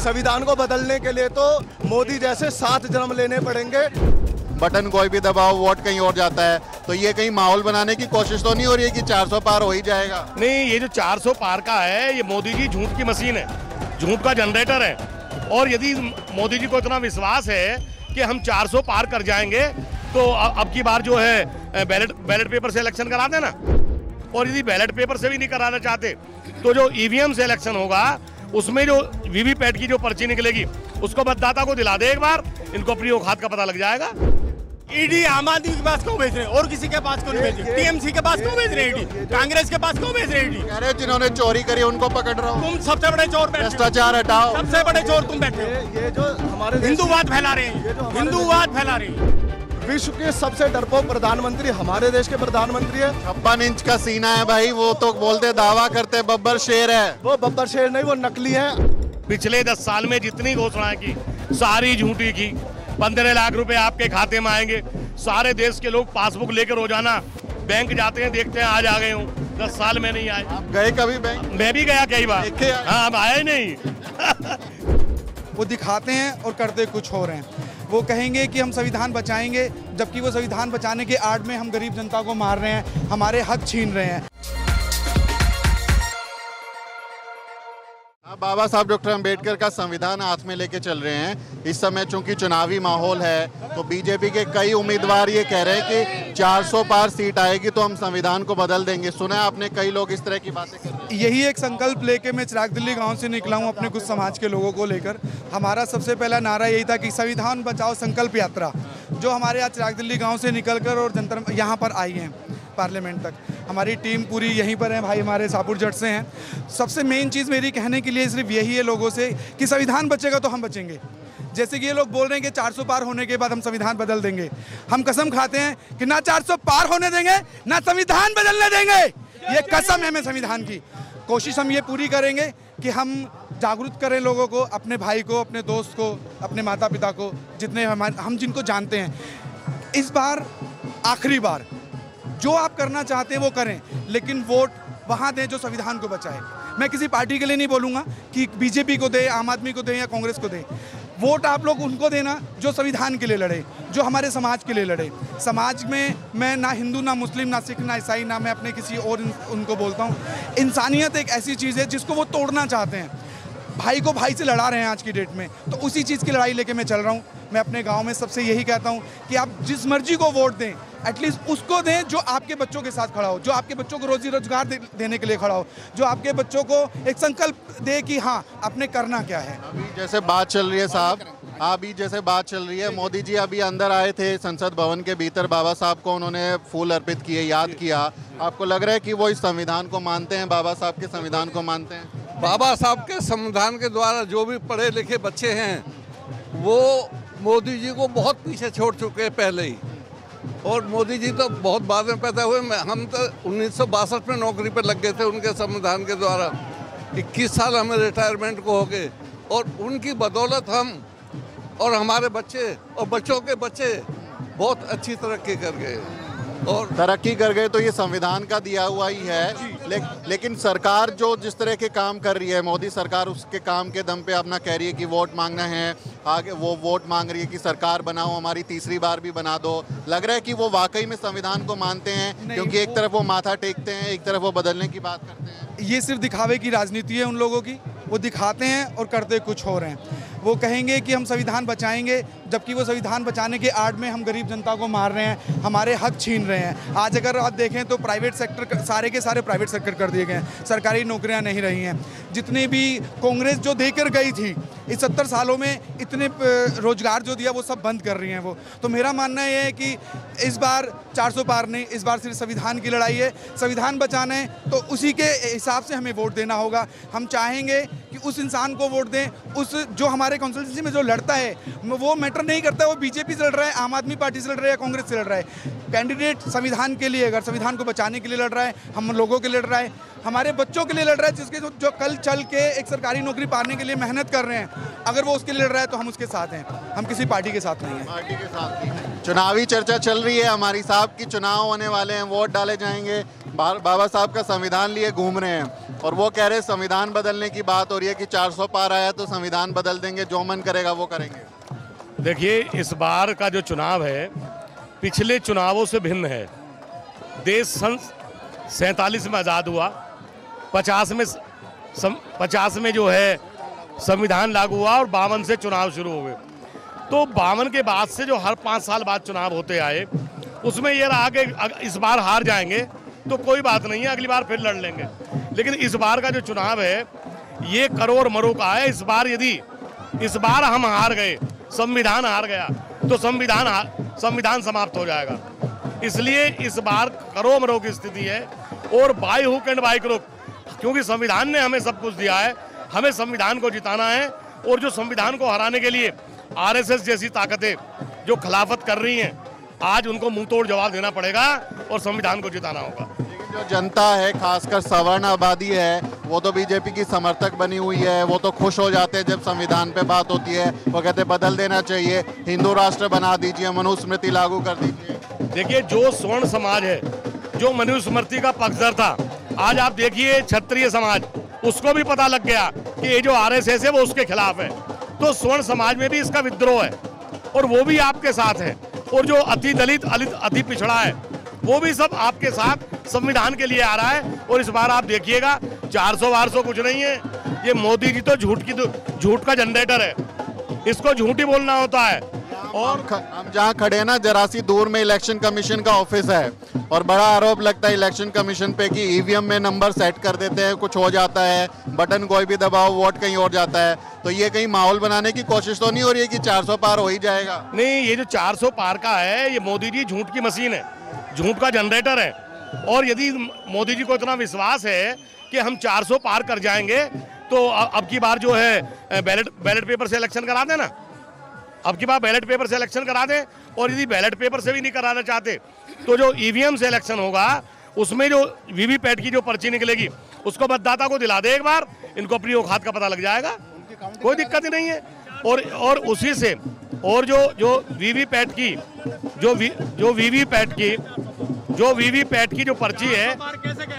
संविधान को बदलने के लिए तो मोदी जैसे 7 जन्म लेने पड़ेंगे। बटन कोई भी दबाओ वोट कहीं और जाता है, तो ये कहीं माहौल बनाने की कोशिश तो नहीं हो रही है कि 400 पार हो ही जाएगा? नहीं, ये जो 400 पार का है, ये मोदी जी झूठ की मशीन है, झूठ का जनरेटर है। और यदि मोदी जी को इतना विश्वास है कि हम 400 पार कर जाएंगे तो अब की बार जो है बैलेट पेपर से इलेक्शन करा देना। और यदि बैलेट पेपर से भी नहीं कराना चाहते तो जो ईवीएम से इलेक्शन होगा उसमें जो वीवीपैट की जो पर्ची निकलेगी उसको मतदाता को दिला दे एक बार, इनको अपनी औकात का पता लग जाएगा। ईडी आम आदमी के पास क्यों भेज रहे हैं और किसी के पास क्यों नहीं भेज रहे? टीएमसी के पास क्यों भेज रहे हैं ईडी? कांग्रेस के पास क्यों भेज रहे हैं ईडी? कह रहे जिन्होंने चोरी करी उनको पकड़ रहा हूँ। तुम सबसे बड़े चोर बैठे हो। भ्रष्टाचार हटाओ। सबसे बड़े चोर तुम बैठे हो। ये जो हमारे हिंदूवाद फैला रहे हैं, हिंदूवाद फैला रहे हैं। विश्व के सबसे डरपोक प्रधानमंत्री हमारे देश के प्रधानमंत्री है। 56 इंच का सीना है भाई, वो तो बोलते दावा करते बब्बर शेर है। वो बब्बर शेर नहीं, वो नकली है। पिछले 10 साल में जितनी घोषणाएं की सारी झूठी की। 15 लाख रुपए आपके खाते में आएंगे। सारे देश के लोग पासबुक लेकर रोजाना बैंक जाते हैं, देखते हैं आज आ गए हूँ। 10 साल में नहीं आए। आप गए कभी बैंक? मैं भी गया कई बार। हाँ, अब आया ही नहीं। वो दिखाते हैं और करते कुछ हो रहे हैं। वो कहेंगे कि हम संविधान बचाएंगे, जबकि वो संविधान बचाने के आड़ में हम गरीब जनता को मार रहे हैं, हमारे हक छीन रहे हैं। बाबा साहब डॉक्टर अंबेडकर का संविधान हाथ में लेके चल रहे हैं। इस समय चूंकि चुनावी माहौल है तो बीजेपी के कई उम्मीदवार ये कह रहे हैं कि 400 पार सीट आएगी तो हम संविधान को बदल देंगे। सुना है आपने, कई लोग इस तरह की बातें कर रहे हैं। यही एक संकल्प लेके मैं चिराग दिल्ली गांव से निकला हूं अपने कुछ समाज के लोगों को लेकर। हमारा सबसे पहला नारा यही था कि संविधान बचाओ संकल्प यात्रा, जो हमारे यहाँ चिराग दिल्ली गाँव से निकलकर और जंतर यहाँ पर आई हैं पार्लियामेंट तक। हमारी टीम पूरी यहीं पर है, भाई हमारे सापुर जट से हैं। सबसे मेन चीज़ मेरी कहने के लिए सिर्फ यही है लोगों से कि संविधान बचेगा तो हम बचेंगे। जैसे कि ये लोग बोल रहे हैं कि 400 पार होने के बाद हम संविधान बदल देंगे, हम कसम खाते हैं कि ना 400 पार होने देंगे ना संविधान बदलने देंगे। ये कसम है मैं संविधान की। कोशिश हम ये पूरी करेंगे कि हम जागरूक करें लोगों को, अपने भाई को, अपने दोस्त को, अपने माता पिता को, जितने हम जिनको जानते हैं। इस बार आखिरी बार जो आप करना चाहते हैं वो करें, लेकिन वोट वहाँ दें जो संविधान को बचाए। मैं किसी पार्टी के लिए नहीं बोलूँगा कि बीजेपी को दे, आम आदमी को दे या कांग्रेस को दे। वोट आप लोग उनको देना जो संविधान के लिए लड़े, जो हमारे समाज के लिए लड़े। समाज में मैं ना हिंदू, ना मुस्लिम, ना सिख, ना ईसाई, ना मैं अपने किसी और उनको बोलता हूँ। इंसानियत एक ऐसी चीज़ है जिसको वो तोड़ना चाहते हैं। भाई को भाई से लड़ा रहे हैं आज की डेट में, तो उसी चीज़ की लड़ाई लेके मैं चल रहा हूँ। मैं अपने गांव में सबसे यही कहता हूँ कि आप जिस मर्जी को वोट दें, एटलीस्ट उसको दें जो आपके बच्चों के साथ खड़ा हो, जो आपके बच्चों को रोजी रोजगार देने के लिए खड़ा हो, जो आपके बच्चों को एक संकल्प दे कि हाँ आपने करना क्या है। अभी जैसे बात चल रही है साहब, अभी जैसे बात चल रही है, मोदी जी अभी अंदर आए थे संसद भवन के भीतर, बाबा साहब को उन्होंने फूल अर्पित किए, याद किया। आपको लग रहा है कि वो इस संविधान को मानते हैं, बाबा साहब के संविधान को मानते हैं? बाबा साहब के संविधान के द्वारा जो भी पढ़े लिखे बच्चे हैं वो मोदी जी को बहुत पीछे छोड़ चुके हैं पहले ही। और मोदी जी तो बहुत बाद में पैदा हुए, हम तो 1962 में नौकरी पर लग गए थे उनके संविधान के द्वारा। 21 साल हमें रिटायरमेंट को हो गए और उनकी बदौलत हम और हमारे बच्चे और बच्चों के बच्चे बहुत अच्छी तरक्की कर गए। और तरक्की कर गए तो ये संविधान का दिया हुआ ही है। लेकिन सरकार जो जिस तरह के काम कर रही है, मोदी सरकार उसके काम के दम पे अपना कह रही है कि वोट मांगना है, आगे वो वोट मांग रही है कि सरकार बनाओ, हमारी तीसरी बार भी बना दो। लग रहा है कि वो वाकई में संविधान को मानते हैं, क्योंकि एक तरफ वो माथा टेकते हैं, एक तरफ वो बदलने की बात करते हैं। ये सिर्फ दिखावे की राजनीति है उन लोगों की। वो दिखाते हैं और करते कुछ हो रहे हैं। वो कहेंगे कि हम संविधान बचाएंगे, जबकि वो संविधान बचाने के आड़ में हम गरीब जनता को मार रहे हैं, हमारे हक छीन रहे हैं। आज अगर आप देखें तो प्राइवेट सेक्टर सारे के सारे प्राइवेट सेक्टर कर दिए गए हैं, सरकारी नौकरियां नहीं रही हैं। जितने भी कांग्रेस जो देकर गई थी इस 70 सालों में, इतने रोजगार जो दिया वो सब बंद कर रही हैं वो। तो मेरा मानना ये है कि इस बार 400 पार नहीं, इस बार सिर्फ संविधान की लड़ाई है। संविधान बचाना है तो उसी के हिसाब से हमें वोट देना होगा। हम चाहेंगे कि उस इंसान को वोट दें, उस जो हमारे कॉन्स्टिट्यूंसी में जो लड़ता है वो मैटर नहीं करता, वो बीजेपी से लड़ रहा है, आम आदमी पार्टी से लड़ रहा है या कांग्रेस से लड़ रहा है। कैंडिडेट संविधान के लिए, अगर संविधान को बचाने के लिए लड़ रहा है, हम लोगों के लिए लड़ रहा है, हमारे बच्चों के लिए लड़ रहा है, जिसके जो कल चल के एक सरकारी नौकरी पाने के लिए मेहनत कर रहे हैं, अगर वो उसके लिए लड़ रहा है तो हम उसके साथ हैं। हम किसी पार्टी के साथ नहीं हैं। पार्टी के साथ नहीं। चुनावी चर्चा चल रही है हमारी साहब की, चुनाव होने वाले हैं, वोट डाले जाएंगे, बाबा साहब का संविधान लिए घूम रहे हैं और वो कह रहे हैं संविधान बदलने की बात हो रही है कि 400 पार आया तो संविधान बदल देंगे, जो मन करेगा वो करेंगे। देखिए, इस बार का जो चुनाव है पिछले चुनावों से भिन्न है। देश सन 47 में आज़ाद हुआ, 50 में जो है संविधान लागू हुआ और 52 से चुनाव शुरू हो गए। तो 52 के बाद से जो हर 5 साल बाद चुनाव होते आए, उसमें ये रहा कि इस बार हार जाएंगे तो कोई बात नहीं है, अगली बार फिर लड़ लेंगे। लेकिन इस बार का जो चुनाव है ये करोड़ मरों का है। इस बार हम हार गए, संविधान हार गया तो संविधान समाप्त हो जाएगा। इसलिए इस बार करोड़ मरों की स्थिति है और by hook and by crook, क्योंकि संविधान ने हमें सब कुछ दिया है, हमें संविधान को जिताना है। और जो संविधान को हराने के लिए आरएसएस जैसी ताकतें जो खिलाफत कर रही हैं, आज उनको मुंह तोड़ जवाब देना पड़ेगा और संविधान को जिताना होगा। लेकिन जो जनता है, खासकर सवर्ण आबादी है, वो तो बीजेपी की समर्थक बनी हुई है। वो तो खुश हो जाते हैं जब संविधान पे बात होती है, वो कहते बदल देना चाहिए, हिंदू राष्ट्र बना दीजिए, मनुस्मृति लागू कर दीजिए। देखिए, जो स्वर्ण समाज है, जो मनुस्मृति का पक्षधर था, आज आप देखिए क्षत्रिय समाज, उसको भी पता लग गया कि ये जो आरएसएस है वो उसके खिलाफ है। तो स्वर्ण समाज में भी इसका विद्रोह है और वो भी आपके साथ है। और जो अति दलित, अति पिछड़ा है, वो भी सब आपके साथ संविधान के लिए आ रहा है। और इस बार आप देखिएगा 400 कुछ नहीं है, ये मोदी जी तो झूठ का जनरेटर है, इसको झूठ ही बोलना होता है। और हम जहाँ खड़े हैं ना, जरा सी दूर में इलेक्शन कमीशन का ऑफिस है और बड़ा आरोप लगता है इलेक्शन कमीशन पे कि ईवीएम में नंबर सेट कर देते हैं, कुछ हो जाता है, बटन कोई भी दबाओ वोट कहीं और जाता है। तो ये कहीं माहौल बनाने की कोशिश तो नहीं हो रही है कि 400 पार हो ही जाएगा? नहीं, ये जो 400 पार का है, ये मोदी जी झूठ की मशीन है, झूठ का जनरेटर है। और यदि मोदी जी को इतना विश्वास है कि हम 400 पार कर जाएंगे तो अब की बार जो है बैलेट पेपर से इलेक्शन करा देना, अब की बार बैलेट पेपर से इलेक्शन करा दें। और यदि बैलेट पेपर से भी नहीं कराना चाहते तो जो ईवीएम से इलेक्शन होगा, उसमें जो वीवीपैट की जो पर्ची निकलेगी उसको मतदाता को दिला दे एक बार, इनको अपनी औकात का पता लग जाएगा, कोई दिक्कत ही नहीं है। और उसी से और जो वीवीपैट की जो पर्ची है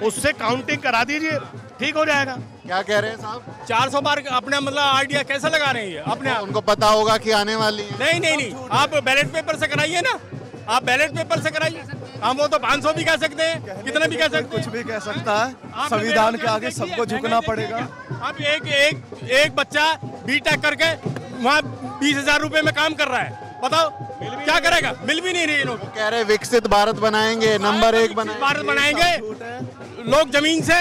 उससे काउंटिंग करा दीजिए, ठीक हो जाएगा। क्या कह रहे हैं साहब? 400 बार अपने मतलब आइडिया कैसे लगा रहे हैं अपने आप? उनको पता होगा कि आने वाली है। नहीं, आप बैलेट पेपर से कराइए ना, आप बैलेट पेपर से कराइए। हम वो तो 500 भी कह सकते हैं, कितना भी कह सकते हैं, कुछ भी कह सकता है। संविधान के आगे सबको झुकना पड़ेगा। अब एक बच्चा बीटेक करके वहाँ 20,000 रुपए में काम कर रहा है, बताओ क्या करेगा? मिल भी नहीं रही। लोग कह रहे विकसित भारत बनाएंगे, नंबर 1 भारत बनाएंगे। लोग जमीन से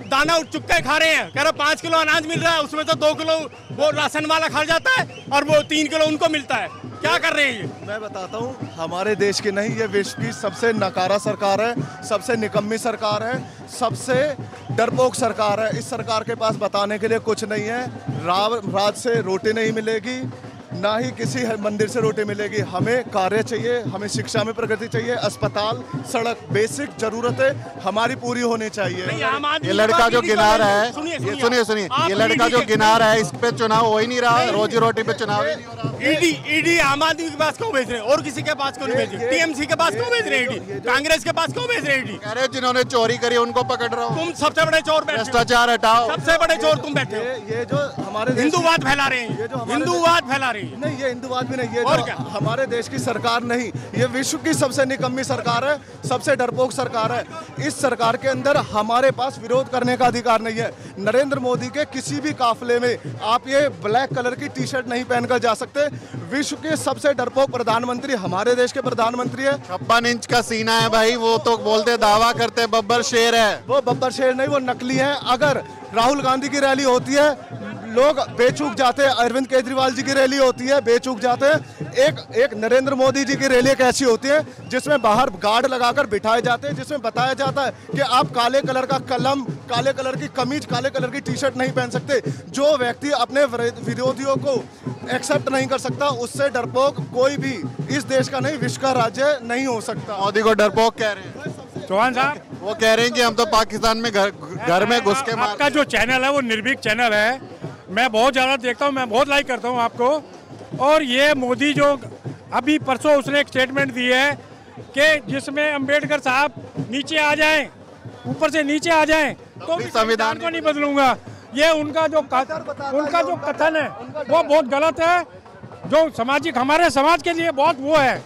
दाना चुग के खा रहे हैं, कह रहे 5 किलो अनाज मिल रहा है, उसमें तो 2 किलो वो राशन वाला खा जाता है और वो 3 किलो उनको मिलता है। क्या कर रहे हैं ये? मैं बताता हूँ, हमारे देश की नहीं, ये विश्व की सबसे नकारा सरकार है, सबसे निकम्मी सरकार है, सबसे डरपोक सरकार है। इस सरकार के पास बताने के लिए कुछ नहीं है। राज से रोटी नहीं मिलेगी, ना ही किसी मंदिर से रोटी मिलेगी। हमें कार्य चाहिए, हमें शिक्षा में प्रगति चाहिए, अस्पताल, सड़क, बेसिक जरूरतें हमारी पूरी होनी चाहिए। ये लड़का जो गिना रहा है, सुनिए, ये लड़का जो गिना रहा है, इस पे चुनाव हो ही नहीं रहा, रोजी रोटी पे चुनाव ही नहीं हो रहा। ईडी आम आदमी के पास क्यों भेज रहे हैं और किसी के पास क्यों नहीं भेज रहे? टीएमसी के पास क्यों भेज रहे हैं ईडी? कांग्रेस के पास क्यों भेज रहे हैं ईडी? कह रहे जिन्होंने चोरी करी उनको पकड़ रहा हूँ। तुम सबसे बड़े चोर बैठे हो, भ्रष्टाचार हटाओ, सबसे बड़े चोर तुम बैठे हो। ये जो हमारे हिंदूवाद फैला रहे हैं, हिंदूवाद फैला रही है। नहीं, ये हिंदूवाद भी नहीं, ये जो हमारे देश की सरकार नहीं, ये विश्व की सबसे निकम्मी सरकार है, सबसे डरपोक सरकार है। इस सरकार के अंदर हमारे पास विरोध करने का अधिकार नहीं है। नरेंद्र मोदी के किसी भी काफिले में आप ये ब्लैक कलर की टी शर्ट नहीं पहनकर जा सकते। विश्व के सबसे डरपोक प्रधानमंत्री हमारे देश के प्रधानमंत्री है। 56 इंच का सीना है भाई, वो तो बोलते दावा करते बब्बर शेर है। वो बब्बर शेर नहीं, वो नकली है। अगर राहुल गांधी की रैली होती है, लोग बेचूक जाते हैं। अरविंद केजरीवाल जी की रैली होती है, बेचूक जाते हैं। एक नरेंद्र मोदी जी की रैली एक ऐसी होती है जिसमें बाहर गार्ड लगाकर बिठाए जाते हैं, जिसमें बताया जाता है कि आप काले कलर का कलम, काले कलर की कमीज, काले कलर की टी शर्ट नहीं पहन सकते। जो व्यक्ति अपने विरोधियों को एक्सेप्ट नहीं कर सकता, उससे डरपोक कोई भी इस देश का नहीं, विश्व का राज्य नहीं हो सकता। मोदी को डरपोक कह रहे हैं चौहान साहब, वो कह रहे हैं कि हम तो पाकिस्तान में घर में घुस के आपका जो चैनल है वो निर्भीक चैनल है, मैं बहुत ज़्यादा देखता हूँ, मैं बहुत लाइक करता हूँ आपको। और ये मोदी जो अभी परसों उसने एक स्टेटमेंट दी है कि जिसमें अंबेडकर साहब नीचे आ जाएं ऊपर से नीचे आ जाएं तो भी संविधान को नहीं बदलूंगा। ये उनका जो कथन है वो बहुत गलत है, जो सामाजिक हमारे समाज के लिए बहुत वो है।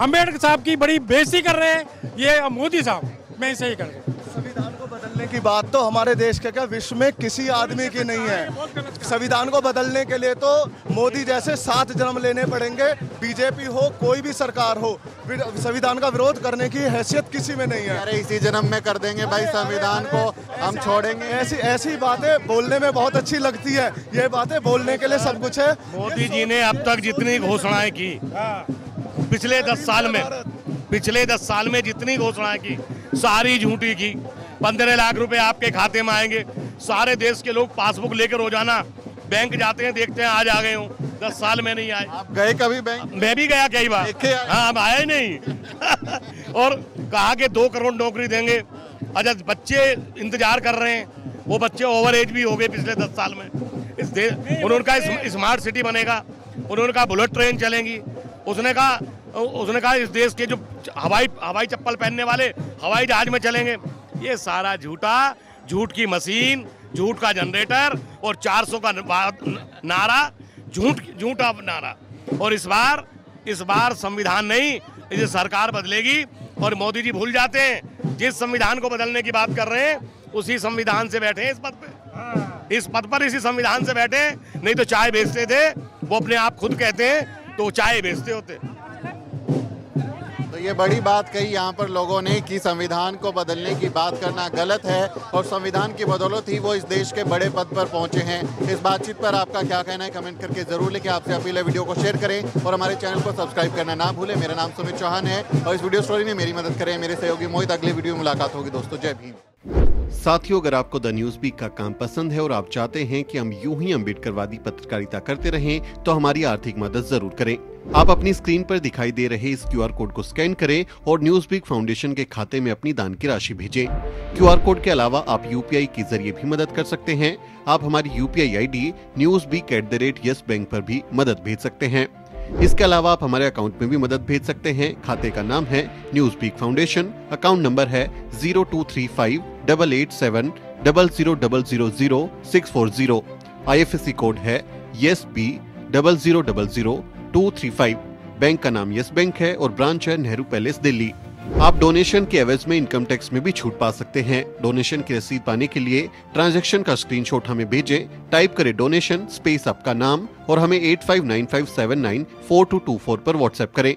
अम्बेडकर साहब की बड़ी बेइज्जती कर रहे हैं ये मोदी साहब, मैं इसे ही कर रहा हूँ। संविधान को बदलने की बात तो हमारे देश के क्या विश्व में किसी आदमी की नहीं है। संविधान को बदलने के लिए तो मोदी जैसे 7 जन्म लेने पड़ेंगे, बीजेपी हो कोई भी सरकार हो, संविधान का विरोध करने की हैसियत किसी में नहीं है। अरे इसी जन्म में कर देंगे भाई संविधान को, हम छोड़ेंगे। ऐसी बातें बोलने में बहुत अच्छी लगती है, ये बातें बोलने के लिए सब कुछ है। मोदी जी ने अब तक जितनी घोषणाएं की पिछले 10 साल में जितनी घोषणाएं की सारी झूठी की। 15 लाख रुपए आपके खाते में आएंगे, सारे देश के लोग पासबुक लेकर रोजाना बैंक जाते हैं, देखते हैं आज आ गए हूँ, 10 साल में नहीं आए। आप गए कभी बैंक? मैं भी गया कई बार, हाँ हम आए नहीं और कहा कि 2 करोड़ नौकरी देंगे। अच्छा बच्चे इंतजार कर रहे हैं, वो बच्चे ओवर एज भी हो गए पिछले 10 साल में। इस देश उन्होंने कहा स्मार्ट सिटी बनेगा, उन्होंने कहा बुलेट ट्रेन चलेंगी, उसने कहा इस देश के जो हवाई चप्पल पहनने वाले हवाई जहाज में चलेंगे। ये सारा झूठ की मशीन, झूठ का जनरेटर और 400 का नारा, झूठा नारा। और इस बार संविधान नहीं, इसे सरकार बदलेगी। और मोदी जी भूल जाते हैं जिस संविधान को बदलने की बात कर रहे हैं उसी संविधान से बैठे हैं इस पद पर इसी संविधान से बैठे, नहीं तो चाय बेचते थे। वो अपने आप खुद कहते हैं तो चाय बेचते होते। तो ये बड़ी बात कही यहाँ पर लोगों ने कि संविधान को बदलने की बात करना गलत है और संविधान की बदौलत ही वो इस देश के बड़े पद पर पहुंचे हैं। इस बातचीत पर आपका क्या कहना है कमेंट करके जरूर लिखें। आपसे अपील है वीडियो को शेयर करें और हमारे चैनल को सब्सक्राइब करना ना भूलें। मेरा नाम सुमित चौहान है और इस वीडियो स्टोरी में मेरी मदद करें मेरे सहयोगी मोहित। अगले वीडियो में मुलाकात होगी दोस्तों, जय भीम। साथियों, अगर आपको द न्यूज वीक का काम पसंद है और आप चाहते हैं कि हम यूं ही अम्बेडकरवादी पत्रकारिता करते रहें तो हमारी आर्थिक मदद जरूर करें। आप अपनी स्क्रीन पर दिखाई दे रहे इस QR कोड को स्कैन करें और न्यूज वीक फाउंडेशन के खाते में अपनी दान की राशि भेजें। QR कोड के अलावा आप UPI के जरिए भी मदद कर सकते हैं। आप हमारी UPI ID newsweek@yes bank पर भी मदद भेज सकते हैं। इसके अलावा आप हमारे अकाउंट में भी मदद भेज सकते हैं। खाते का नाम है Newsweek Foundation, account number है 02358800000640। IFSC कोड है YesB000235। बैंक का नाम यस बैंक है और ब्रांच है नेहरू पैलेस दिल्ली। आप डोनेशन के एवज में इनकम टैक्स में भी छूट पा सकते हैं। डोनेशन की रसीद पाने के लिए ट्रांजैक्शन का स्क्रीनशॉट हमें भेजें। टाइप करें डोनेशन स्पेस आपका नाम और हमें 8595794224 पर व्हाट्सएप करें।